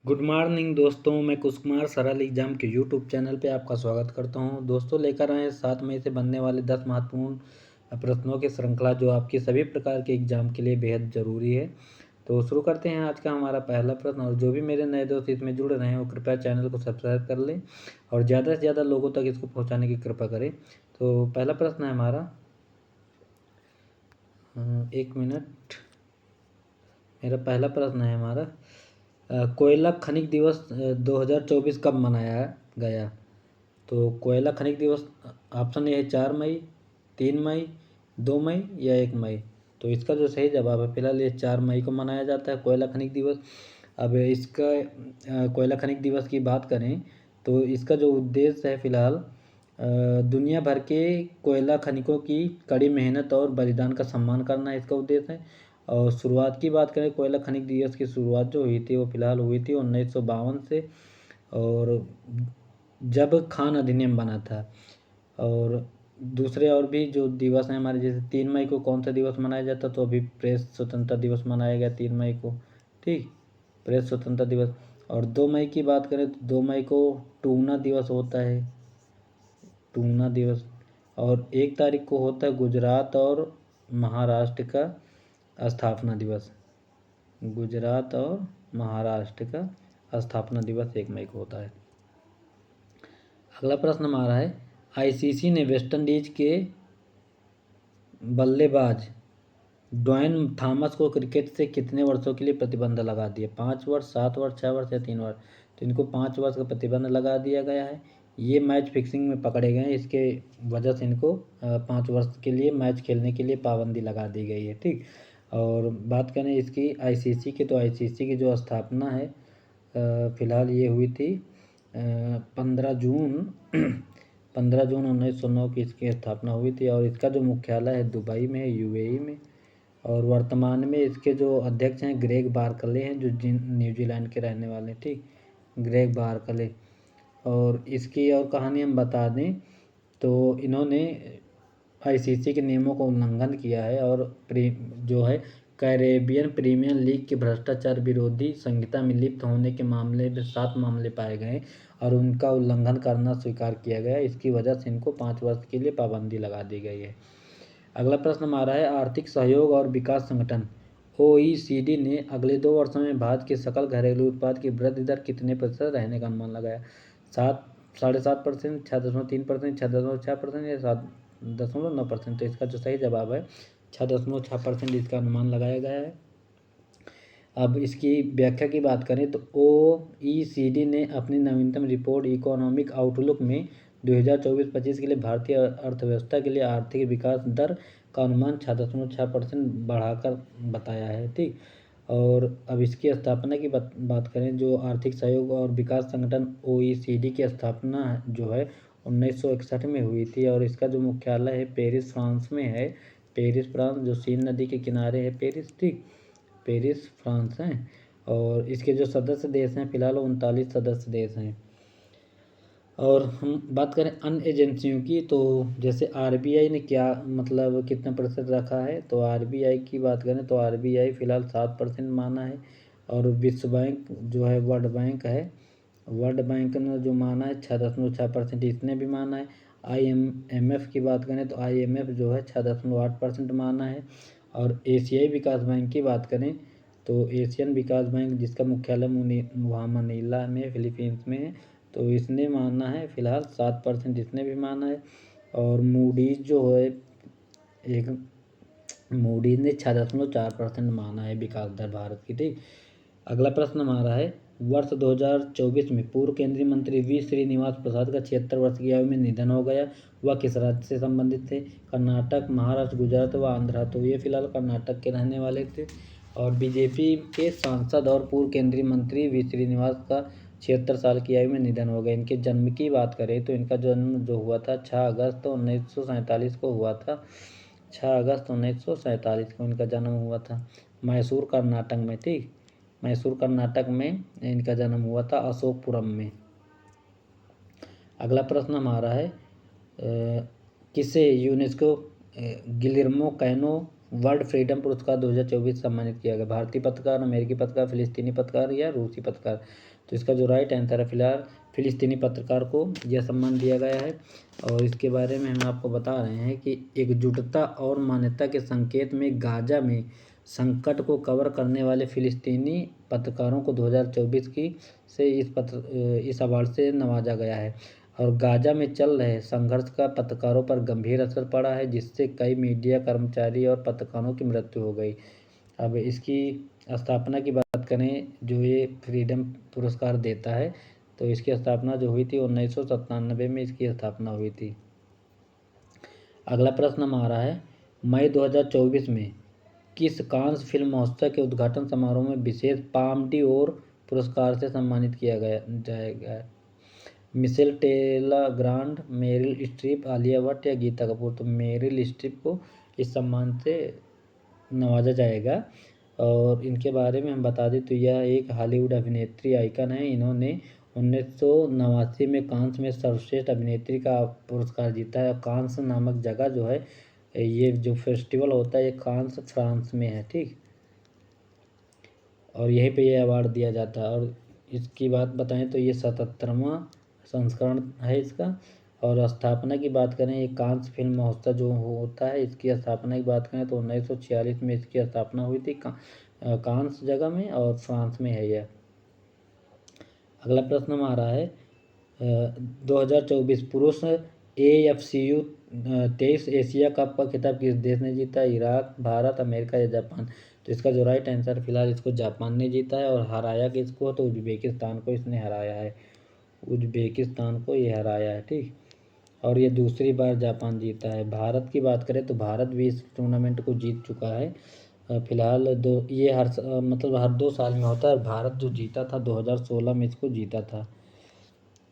Good morning दोस्तों, मैं कुश कुमार सरल एग्जाम के यूट्यूब चैनल पे आपका स्वागत करता हूं। दोस्तों, लेकर आए 7 मई से बनने वाले 10 महत्वपूर्ण प्रश्नों की श्रृंखला जो आपके सभी प्रकार के एग्जाम के लिए बेहद ज़रूरी है। तो शुरू करते हैं आज का हमारा पहला प्रश्न। और जो भी मेरे नए दोस्त इसमें जुड़ रहे हैं वो कृपया चैनल को सब्सक्राइब कर लें और ज़्यादा से ज़्यादा लोगों तक इसको पहुँचाने की कृपा करें। तो पहला प्रश्न है हमारा, एक मिनट, मेरा पहला प्रश्न है हमारा, कोयला खनिज दिवस 2024 कब मनाया गया? तो कोयला खनिज दिवस ऑप्शन ए है 4 मई, 3 मई, 2 मई या 1 मई। तो इसका जो सही जवाब है फिलहाल ये 4 मई को मनाया जाता है कोयला खनिज दिवस। अब इसका कोयला खनिज दिवस की बात करें तो इसका जो उद्देश्य है फिलहाल दुनिया भर के कोयला खनिकों की कड़ी मेहनत और बलिदान का सम्मान करना इसका उद्देश्य है। और शुरुआत की बात करें, कोयला खनिज दिवस की शुरुआत जो हुई थी वो फिलहाल हुई थी 1952 से, और जब खान अधिनियम बना था। और दूसरे और भी जो दिवस हैं हमारे, जैसे 3 मई को कौन सा दिवस मनाया जाता, तो अभी प्रेस स्वतंत्रता दिवस मनाया गया 3 मई को, ठीक, प्रेस स्वतंत्रता दिवस। और 2 मई की बात करें तो 2 मई को टूना दिवस होता है, टूना दिवस। और 1 तारीख को होता है गुजरात और महाराष्ट्र का स्थापना दिवस, गुजरात और महाराष्ट्र का स्थापना दिवस 1 मई को होता है। अगला प्रश्न हमारा है, आईसीसी ने वेस्टइंडीज के बल्लेबाज ड्वेन थॉमस को क्रिकेट से कितने वर्षों के लिए प्रतिबंध लगा दिया? 5 वर्ष, 7 वर्ष, 6 वर्ष या 3 वर्ष? तो इनको 5 वर्ष का प्रतिबंध लगा दिया गया है। ये मैच फिक्सिंग में पकड़े गए हैं, इसके वजह से इनको 5 वर्ष के लिए मैच खेलने के लिए पाबंदी लगा दी गई है, ठीक। और बात करें इसकी आईसीसी की, तो आईसीसी की जो स्थापना है फिलहाल ये हुई थी 15 जून 15 जून 1909 की इसकी स्थापना हुई थी। और इसका जो मुख्यालय है दुबई में है, यूएई में। और वर्तमान में इसके जो अध्यक्ष हैं ग्रेग बार्कले हैं, जो न्यूजीलैंड के रहने वाले हैं, ठीक, ग्रेग बार्कले। और इसकी और कहानी हम बता दें तो इन्होंने आईसीसी के नियमों का उल्लंघन किया है और जो है कैरेबियन प्रीमियर लीग के भ्रष्टाचार विरोधी संहिता में लिप्त होने के मामले में 7 मामले पाए गए और उनका उल्लंघन करना स्वीकार किया गया। इसकी वजह से इनको 5 वर्ष के लिए पाबंदी लगा दी गई है। अगला प्रश्न हमारा है, आर्थिक सहयोग और विकास संगठन ओईसीडी ने अगले 2 वर्षों में भारत के सकल घरेलू उत्पाद की वृद्धि दर कितने प्रतिशत रहने का अनुमान लगाया? 7.5%, 6.3%, 6.6% या 7.9%? तो इसका जो सही जवाब है 6.6% इसका अनुमान लगाया गया है। अब इसकी व्याख्या की बात करें तो ओईसीडी ने अपनी नवीनतम रिपोर्ट इकोनॉमिक आउटलुक में 2024-25 के लिए भारतीय अर्थव्यवस्था के लिए आर्थिक विकास दर का अनुमान 6.6% बढ़ाकर बताया है, ठीक। और अब इसकी स्थापना की बात करें, जो आर्थिक सहयोग और विकास संगठन ओईसीडी की स्थापना जो है 1961 में हुई थी। और इसका जो मुख्यालय है पेरिस फ्रांस में है, पेरिस फ्रांस, जो सीन नदी के किनारे है पेरिस, ठीक, पेरिस फ्रांस हैं। और इसके जो सदस्य देश हैं फिलहाल 39 सदस्य देश हैं। और हम बात करें अन्य एजेंसियों की, तो जैसे आरबीआई ने क्या मतलब कितना प्रतिशत रखा है, तो आरबीआई की बात करें तो आरबीआई फिलहाल 7% माना है। और विश्व बैंक जो है, वर्ल्ड बैंक है, वर्ल्ड बैंक ने जो माना है 6.6%, इसने भी माना है। आईएमएफ की बात करें तो आईएमएफ जो है 6.8% माना है। और एशियाई विकास बैंक की बात करें तो एशियन विकास बैंक, जिसका मुख्यालय वहाँ मनीला में फिलीपींस में है, तो इसने माना है फिलहाल 7%, इसने भी माना है। और मूडीज जो है, एक मूडीज ने 6.4% माना है विकास दर भारत की, ठीक। अगला प्रश्न हमारा है, वर्ष 2024 में पूर्व केंद्रीय मंत्री वी श्रीनिवास प्रसाद का 76 वर्ष की आयु में निधन हो गया। वह किस राज्य से संबंधित थे? कर्नाटक, महाराष्ट्र, गुजरात व आंध्रा। तो ये फिलहाल कर्नाटक के रहने वाले थे। और बीजेपी के सांसद और पूर्व केंद्रीय मंत्री वी श्रीनिवास का 76 साल की आयु में निधन हो गया। इनके जन्म की बात करें तो इनका जन्म जो हुआ था 6 अगस्त 1947 को हुआ था। 6 अगस्त 1947 को इनका जन्म हुआ था मैसूर कर्नाटक में, ठीक, मैसूर कर्नाटक में इनका जन्म हुआ था, अशोकपुरम में। अगला प्रश्न हमारा है, किसे UNESCO Guillermo canoe world freedom पुरस्कार 2024 सम्मानित किया गया? भारतीय पत्रकार, अमेरिकी पत्रकार, फिलिस्तीनी पत्रकार या रूसी पत्रकार? तो इसका जो राइट आंसर है फिलहाल फिलिस्तीनी पत्रकार को यह सम्मान दिया गया है। और इसके बारे में हम आपको बता रहे हैं कि एकजुटता और मान्यता के संकेत में गाजा में संकट को कवर करने वाले फिलिस्तीनी पत्रकारों को 2024 की से इस अवार्ड से नवाजा गया है। और गाजा में चल रहे संघर्ष का पत्रकारों पर गंभीर असर पड़ा है, जिससे कई मीडिया कर्मचारी और पत्रकारों की मृत्यु हो गई। अब इसकी स्थापना की बात करें, जो ये फ्रीडम पुरस्कार देता है, तो इसकी स्थापना जो हुई थी 1997 में इसकी स्थापना हुई थी। अगला प्रश्न हमारा है, मई 2024 में किस कांस फिल्म महोत्सव के उद्घाटन समारोह में विशेष पाम डी ओर पुरस्कार से सम्मानित किया जाएगा? मिशेल टेलरग्रांड, मेरिल स्ट्रीप, आलिया भट्ट या गीता कपूर? तो मेरिल स्ट्रीप को इस सम्मान से नवाजा जाएगा। और इनके बारे में हम बता दें तो यह एक हॉलीवुड अभिनेत्री आइकन है। इन्होंने 1989 में कांस में सर्वश्रेष्ठ अभिनेत्री का पुरस्कार जीता है। कांस नामक जगह जो है, ये जो फेस्टिवल होता है ये कांस फ्रांस में है, ठीक। और यहीं पे ये अवार्ड दिया जाता है। और इसकी बात बताएं तो ये 77वां संस्करण है इसका। और स्थापना की बात करें, ये कांस फिल्म महोत्सव जो होता है, इसकी स्थापना की बात करें तो 1946 में इसकी स्थापना हुई थी कांस जगह में, और फ्रांस में है यह। अगला प्रश्न हमारा है, 2024 पुरुष AFCU 23 एशिया कप का खिताब किस देश ने जीता? इराक, भारत, अमेरिका या जापान? तो इसका जो राइट आंसर फिलहाल इसको जापान ने जीता है। और हराया किसको? तो उज्बेकिस्तान को इसने हराया है। उज्बेकिस्तान को ये हराया है, ठीक। और ये दूसरी बार जापान जीता है। भारत की बात करें तो भारत भी इस टूर्नामेंट को जीत चुका है। फिलहाल ये मतलब हर 2 साल में होता है। भारत जो जीता था 2016 में इसको जीता था,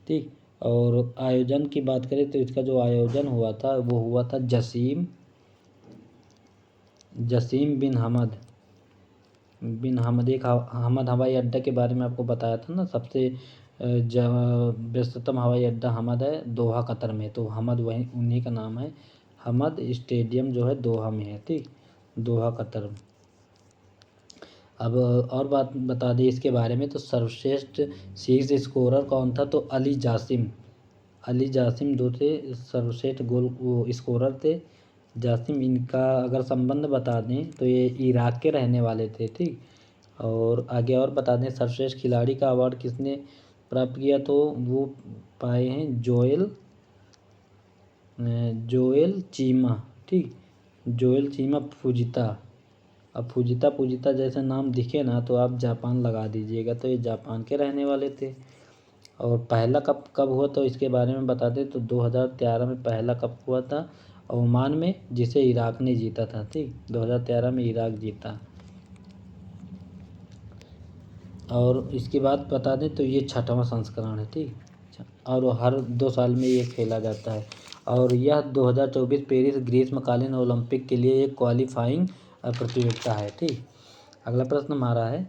ठीक। और आयोजन की बात करें तो इसका जो आयोजन हुआ था वो हुआ था जसीम बिन हमद एक हमद हवाई अड्डा के बारे में आपको बताया था ना, सबसे व्यस्ततम हवाई अड्डा हमद है दोहा कतर में, तो हमद वहीं उन्हीं का नाम है। हमद स्टेडियम जो है दोहा में है, ठीक, दोहा कतर। अब और बात बता दें इसके बारे में, तो सर्वश्रेष्ठ शीर्ष स्कोरर कौन था? तो अली जासिम जो थे सर्वश्रेष्ठ गोल स्कोरर थे। जासिम, इनका अगर संबंध बता दें तो ये इराक के रहने वाले थे, ठीक। और आगे और बता दें, सर्वश्रेष्ठ खिलाड़ी का अवार्ड किसने प्राप्त किया? तो वो पाए हैं जोएल चीमा, ठीक, जोएल चीमा फुजिता। अब फुजिता जैसे नाम दिखे ना तो आप जापान लगा दीजिएगा, तो ये जापान के रहने वाले थे। और पहला कप कब हुआ तो इसके बारे में बता दें तो 2013 में पहला कप हुआ था ओमान में, जिसे इराक ने जीता था, ठीक। 2013 में इराक जीता। और इसकी बात बता दें तो ये 6वां संस्करण है, ठीक। और हर 2 साल में ये खेला जाता है। और यह 2024 पेरिस ग्रीष्मकालीन ओलंपिक के लिए एक क्वालिफाइंग प्रतियोगिता है, ठीक। अगला प्रश्न हमारा है,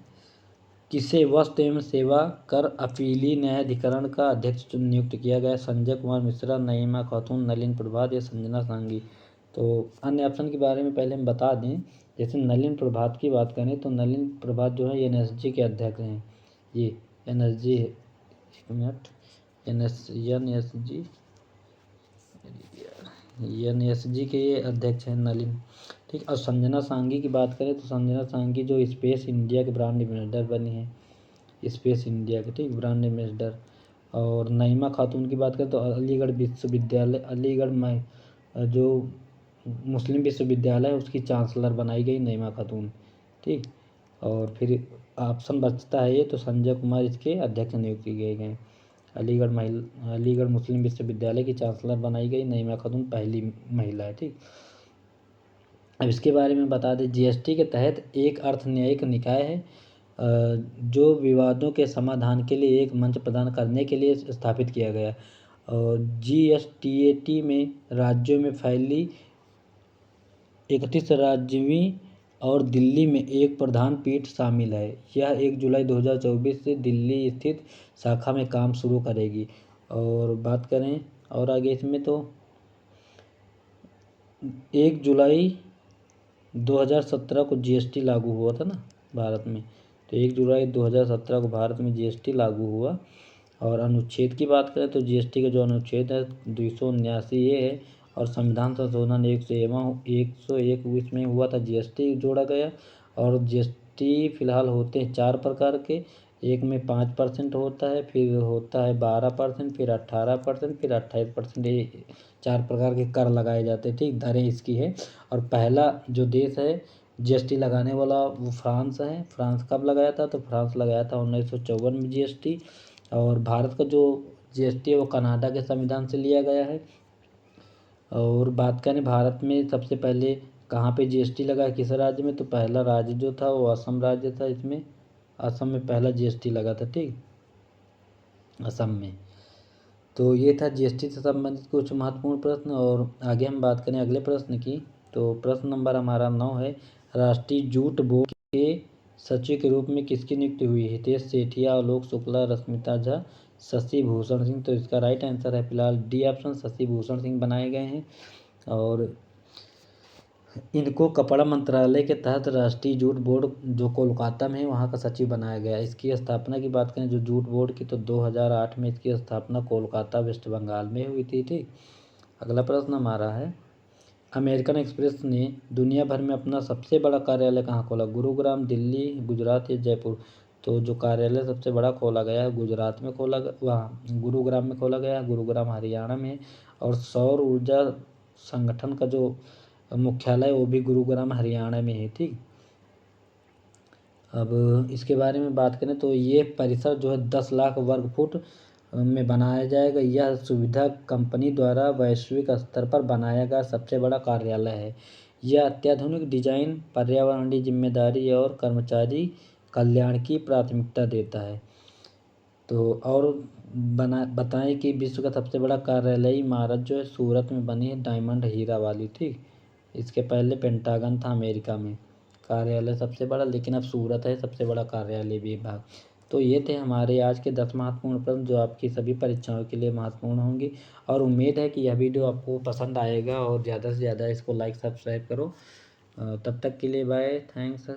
किसे वस्तु एवं सेवा कर अपीली न्यायाधिकरण का अध्यक्ष नियुक्त किया गया? संजय कुमार मिश्रा, नईमा खातून, नलिन प्रभात या संजना सांगी? तो अन्य ऑप्शन के बारे में पहले हम बता दें। जैसे नलिन प्रभात की बात करें तो नलिन प्रभात जो है NSG के अध्यक्ष हैं। ये NSG, एक मिनट, NSG के ये अध्यक्ष हैं नलिन, ठीक। और संजना सांगी की बात करें तो संजना सांगी जो स्पेस इंडिया के ब्रांड एम्बेसडर बनी है, स्पेस इंडिया के, ठीक, ब्रांड एम्बेसडर। और नईमा खातून की बात करें तो अलीगढ़ विश्वविद्यालय, अलीगढ़ में जो मुस्लिम विश्वविद्यालय है उसकी चांसलर बनाई गई नईमा खातून, ठीक। और फिर ऑप्शन बचता है ये, तो संजय कुमार इसके अध्यक्ष नियुक्त किए गए। अलीगढ़ मुस्लिम विश्वविद्यालय की चांसलर बनाई गई नईमा खातून पहली महिला है, ठीक। अब इसके बारे में बता दें, GST के तहत एक अर्थ न्यायिक निकाय है जो विवादों के समाधान के लिए एक मंच प्रदान करने के लिए स्थापित किया गया। और GSTAT में राज्यों में फैली 31 राज्यों और दिल्ली में एक प्रधान पीठ शामिल है। यह 1 जुलाई 2024 से दिल्ली स्थित शाखा में काम शुरू करेगी। और बात करें और आगे इसमें तो 1 जुलाई 2017 को जीएसटी लागू हुआ था ना भारत में, तो 1 जुलाई 2017 को भारत में जीएसटी लागू हुआ। और अनुच्छेद की बात करें तो जीएसटी का जो अनुच्छेद है 279 ये है, और संविधान संशोधन 101 में हुआ था, जीएसटी जोड़ा गया। और जीएसटी फिलहाल होते हैं 4 प्रकार के, एक में 5% होता है, फिर होता है 12%, फिर 18%, फिर 28%। ये 4 प्रकार के कर लगाए जाते हैं, ठीक, दरें इसकी है। और पहला जो देश है जीएसटी लगाने वाला वो फ्रांस है। फ्रांस कब लगाया था? तो फ्रांस लगाया था 1954 में जीएसटी। और भारत का जो जीएसटी है वो कनाडा के संविधान से लिया गया है। और बात करें भारत में सबसे पहले कहाँ पे जीएसटी लगा, किस राज्य में, तो पहला राज्य जो था वो असम राज्य था। इसमें असम में पहला जीएसटी लगा था, ठीक, असम में। तो ये था जीएसटी से संबंधित कुछ महत्वपूर्ण प्रश्न। और आगे हम बात करें अगले प्रश्न की, तो प्रश्न नंबर हमारा 9 है, राष्ट्रीय जूट बोर्ड के सचिव के रूप में किसकी नियुक्ति हुई? हितेश सेठिया, आलोक शुक्ला, रश्मिता झा, शशि भूषण सिंह। तो इसका राइट आंसर है फिलहाल डी ऑप्शन, शशि भूषण सिंह बनाए गए हैं। और इनको कपड़ा मंत्रालय के तहत राष्ट्रीय जूट बोर्ड जो कोलकाता में है वहाँ का सचिव बनाया गया। इसकी स्थापना की बात करें जो जूट बोर्ड की, तो 2008 में इसकी स्थापना कोलकाता वेस्ट बंगाल में हुई थी, ठीक। अगला प्रश्न हमारा है, अमेरिकन एक्सप्रेस ने दुनिया भर में अपना सबसे बड़ा कार्यालय कहाँ खोला? गुरुग्राम, दिल्ली, गुजरात या जयपुर? तो जो कार्यालय सबसे बड़ा खोला गया है गुजरात में खोला गया, वहाँ गुरुग्राम में खोला गया है, गुरुग्राम हरियाणा में। और सौर ऊर्जा संगठन का जो मुख्यालय वो भी गुरुग्राम हरियाणा में है, ठीक। अब इसके बारे में बात करें तो ये परिसर जो है 10 लाख वर्ग फुट में बनाया जाएगा। यह सुविधा कंपनी द्वारा वैश्विक स्तर पर बनाया गया सबसे बड़ा कार्यालय है। यह अत्याधुनिक डिजाइन, पर्यावरणीय जिम्मेदारी और कर्मचारी कल्याण की प्राथमिकता देता है। तो और बताएं कि विश्व का सबसे बड़ा कार्यालयीय इमारत जो है सूरत में बनी है, डायमंड हीरा वाली, ठीक। इसके पहले पेंटागन था अमेरिका में कार्यालय सबसे बड़ा, लेकिन अब सूरत है सबसे बड़ा कार्यालय विभाग। तो ये थे हमारे आज के 10 महत्वपूर्ण प्रश्न जो आपकी सभी परीक्षाओं के लिए महत्वपूर्ण होंगी। और उम्मीद है कि यह वीडियो आपको पसंद आएगा और ज़्यादा से ज़्यादा इसको लाइक सब्सक्राइब करो। तब तक के लिए बाय, थैंक्स।